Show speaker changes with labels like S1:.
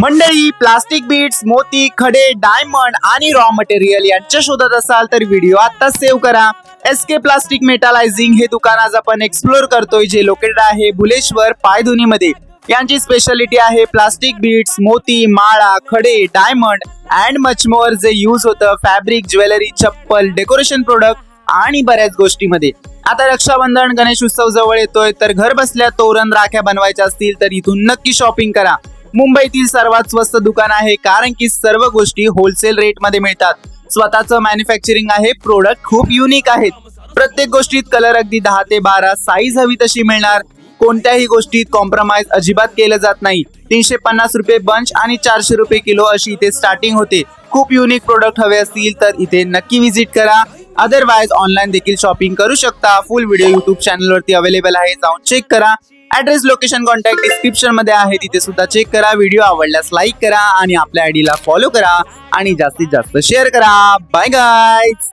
S1: मंडळी, plastic beats, मोती, खडे, डायमंड आणि रॉ मटेरियल यांच्या शोधात असाल तर व्हिडिओ आता सेव्ह करा. SK प्लास्टिक मेटालायझिंग हे दुकान आज आपण एक्सप्लोर करतोय, जे लोकेटेड आहे भुलेश्वर पायधुनी मध्ये. यांची स्पेशालिटी आहे प्लास्टिक बीट्स, मोती, माळा, खडे, डायमंड अँड मच मोर, जे यूज होतं फॅब्रिक, ज्वेलरी, चप्पल, डेकोरेशन प्रोडक्ट आणि बऱ्याच गोष्टींमध्ये. आता रक्षाबंधन, गणेश उत्सव जवळ येतोय, तर घर बसल्या तोरण, राख्या बनवायच्या असतील तर इथून नक्की शॉपिंग करा. मुंबईतील सर्वात स्वस्त दुकान आहे, कारण की सर्व गोष्टी होलसेल रेट मध्ये मिळतात. स्वतःचं मॅन्युफॅक्चरिंग आहे, प्रोडक्ट खूप युनिक आहेत. प्रत्येक गोष्टीत कलर अगदी 10 ते 12 साईज हवी तशी मिळणार. कोणत्याही गोष्टीत कॉम्प्रोमाइज अजिबात केलं जात नाही. 350 रुपये बंच आणि 400 रुपये किलो अशी इथे स्टार्टिंग होते. खूप युनिक प्रोडक्ट हवे असतील तर इथे नक्की विजिट करा. अदरवाइज ऑनलाईन देखील शॉपिंग करू शकता. फुल व्हिडिओ युट्यूब चॅनल वरती अवेलेबल आहे, जाऊन चेक करा. ऍड्रेस, लोकेशन, कॉन्टॅक्ट डिस्क्रिप्शन मध्ये आहे, तिथे सुद्धा चेक करा. व्हिडिओ आवडल्यास लाईक करा आणि आपल्या आयडीला फॉलो करा आणि जास्तीत जास्त शेअर करा. Bye guys.